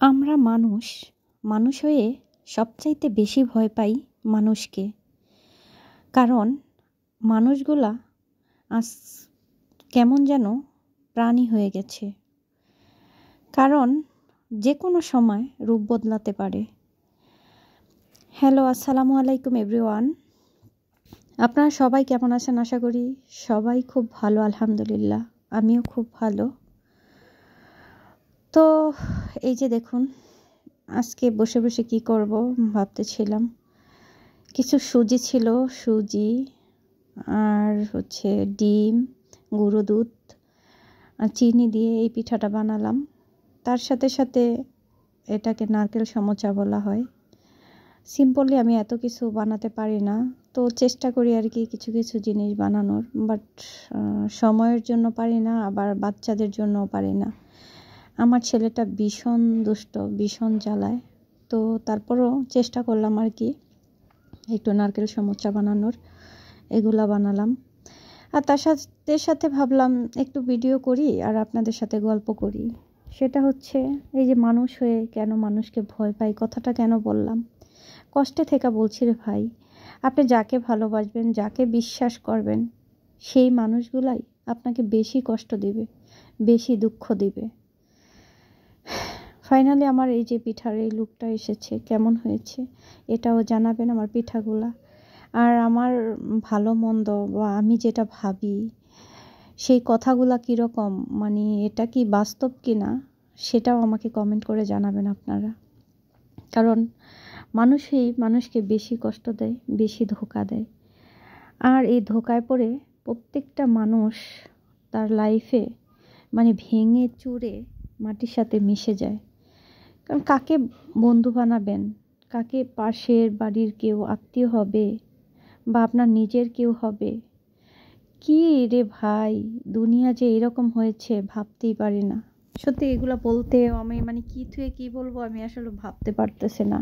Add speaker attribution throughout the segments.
Speaker 1: আমরা মানুষ হয়ে সবচাইতে বেশি ভয় পাই মানুষকে। কারণ মানুষগুলা আজ কেমন যেন প্রাণী হয়ে গেছে। কারণ যে কোনো সময় রূপ বদলাতে পারে। হ্যালো, আসসালামু আলাইকুম এভরিওয়ান। আপনারা সবাই কেমন আছেন? আশা করি সবাই খুব ভালো, আলহামদুলিল্লাহ। আমিও খুব ভালো। তো এই যে দেখুন, আজকে বসে বসে কি করব ভাবতেছিলাম। কিছু সুজি আর ডিম, গুঁড়ো দুধ আর চিনি দিয়ে এই পিঠাটা বানালাম। তার সাথে সাথে এটাকে নারকেল সমোচা বলা হয়। সিম্পলি আমি এত কিছু বানাতে পারি না, তো চেষ্টা করি আর কি কিছু কিছু জিনিস বানানোর, বাট সময়ের জন্য পারি না, আবার বাচ্চাদের জন্যও পারি না। আমার ছেলেটা ভীষণ দুষ্ট, ভীষণ জ্বালায়। তো তারপরও চেষ্টা করলাম আর কি একটু নারকেল সমোচা বানানোর। এগুলা বানালাম। আর তার সাথে সাথে ভাবলাম একটু ভিডিও করি আর আপনাদের সাথে গল্প করি। সেটা হচ্ছে এই যে মানুষ হয়ে কেন মানুষকে ভয় পাই, কথাটা কেন বললাম। কষ্টে থেকে বলছি রে ভাই, আপনি যাকে ভালোবাসবেন, যাকে বিশ্বাস করবেন, সেই মানুষগুলাই আপনাকে বেশি কষ্ট দিবে, বেশি দুঃখ দিবে। ফাইনালি আমার এই যে পিঠার এই লুকটা এসেছে, কেমন হয়েছে এটাও জানাবেন আমার পিঠাগুলা। আর আমার ভালো মন্দ বা আমি যেটা ভাবি সেই কথাগুলা কীরকম, মানে এটা কি বাস্তব কি না, সেটাও আমাকে কমেন্ট করে জানাবেন আপনারা। কারণ মানুষই মানুষকে বেশি কষ্ট দেয়, বেশি ধোঁকা দেয়। আর এই ধোঁকায় পড়ে প্রত্যেকটা মানুষ তার লাইফে মানে ভেঙে চুরে মাটির সাথে মিশে যায়। কারণ কাকে বন্ধু বানাবেন, কাকে পাশের বাড়ির কেউ আত্মীয় হবে বা আপনার নিজের কেউ হবে, কি রে ভাই, দুনিয়া যে এরকম হয়েছে ভাবতেই পারি না। সত্যি এগুলো বলতে আমি মানে কি থেকে কি বলবো আমি আসলে ভাবতে পারতেছি না।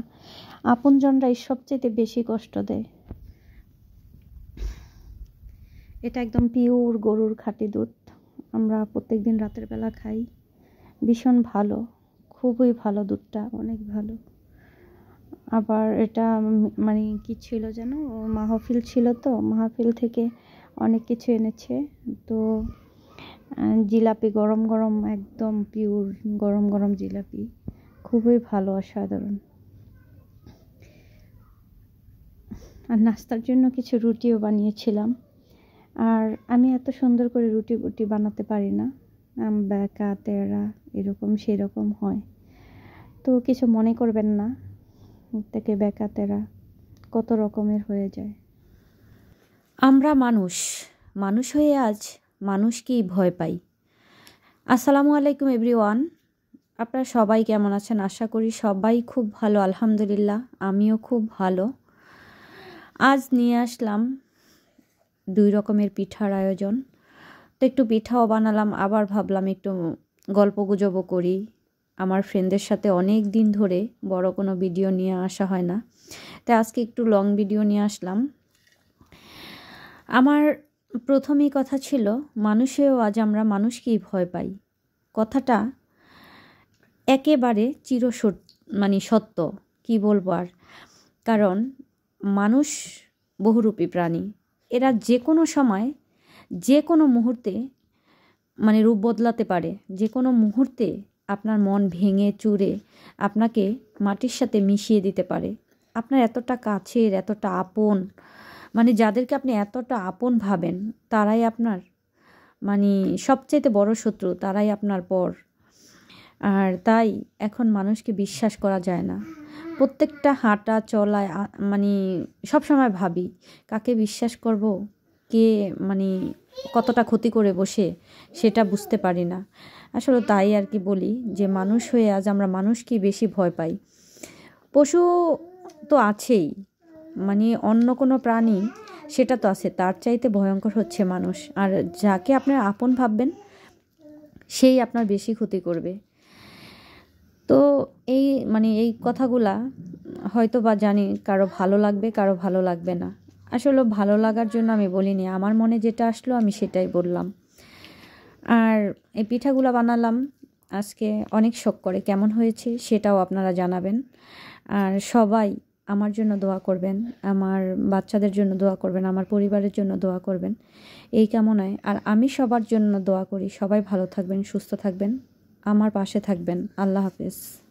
Speaker 1: আপনজনরাই সবচেয়ে বেশি কষ্ট দেয়। এটা একদম পিওর গরুর খাঁটি দুধ, আমরা প্রত্যেকদিন রাতের বেলা খাই। ভীষণ ভালো, খুবই ভালো দুধটা, অনেক ভালো। আবার এটা মানে কি ছিল যেন, মাহফিল ছিল, তো মাহফিল থেকে অনেক কিছু এনেছে। তো জিলাপি গরম গরম, একদম পিওর গরম গরম জিলাপি, খুবই ভালো, অসাধারণ। আর নাস্তার জন্য কিছু রুটিও বানিয়েছিলাম। আর আমি এত সুন্দর করে রুটি বানাতে পারি না, বেঁকা তেড়া এরকম সেরকম হয়, তো কিছু মনে করবেন না। থেকে বেঁকা তেড়া কত রকমের হয়ে যায়। আমরা মানুষ হয়ে আজ মানুষকেই ভয় পাই। আসসালামু আলাইকুম এভরিওয়ান। আপনারা সবাই কেমন আছেন? আশা করি সবাই খুব ভালো, আলহামদুলিল্লাহ। আমিও খুব ভালো। আজ নিয়ে আসলাম 2 রকমের পিঠার আয়োজন। তো একটু পিঠাও বানালাম, আবার ভাবলাম একটু গল্প গুজবও করি। আমার ফ্রেন্ডদের সাথে অনেক দিন ধরে বড় কোনো ভিডিও নিয়ে আসা হয় না, তাই আজকে একটু লং ভিডিও নিয়ে আসলাম। আমার প্রথমেই কথা ছিল, মানুষেও আজ আমরা মানুষকেই ভয় পাই। কথাটা একেবারে মানে সত্য, কি বলবো আর। কারণ মানুষ বহুরূপী প্রাণী। এরা যে কোনো সময়, যে কোনো মুহূর্তে মানে রূপ বদলাতে পারে। যে কোনো মুহূর্তে আপনার মন ভেঙে চুরে আপনাকে মাটির সাথে মিশিয়ে দিতে পারে। আপনার এতটা কাছের, এতটা আপন, মানে যাদেরকে আপনি এতটা আপন ভাবেন, তারাই আপনার মানে সবচেয়ে বড় শত্রু, তারাই আপনার পর। আর তাই এখন মানুষকে বিশ্বাস করা যায় না। প্রত্যেকটা হাঁটা চলায় মানে সবসময় ভাবি কাকে বিশ্বাস করব, কে মানে কতটা ক্ষতি করে বসে, সেটা বুঝতে পারি না আসলে। তাই আর কি বলি যে মানুষ হয়ে আজ আমরা মানুষকেই বেশি ভয় পাই। পশু তো আছেই, মানে অন্য কোনো প্রাণী সেটা তো আছে, তার চাইতে ভয়ঙ্কর হচ্ছে মানুষ। আর যাকে আপনার আপন ভাববেন সেই আপনার বেশি ক্ষতি করবে। তো এই কথাগুলা হয়তো বা জানি কারো ভালো লাগবে, কারো ভালো লাগবে না। আসলে ভালো লাগার জন্য আমি বলিনি, আমার মনে যেটা আসলো আমি সেটাই বললাম। আর এই পিঠাগুলো বানালাম আজকে অনেক শোক করে, কেমন হয়েছে সেটাও আপনারা জানাবেন। আর সবাই আমার জন্য দোয়া করবেন, আমার বাচ্চাদের জন্য দোয়া করবেন, আমার পরিবারের জন্য দোয়া করবেন, এই কামনায়। আর আমি সবার জন্য দোয়া করি, সবাই ভালো থাকবেন, সুস্থ থাকবেন, আমার পাশে থাকবেন। আল্লাহ হাফেজ।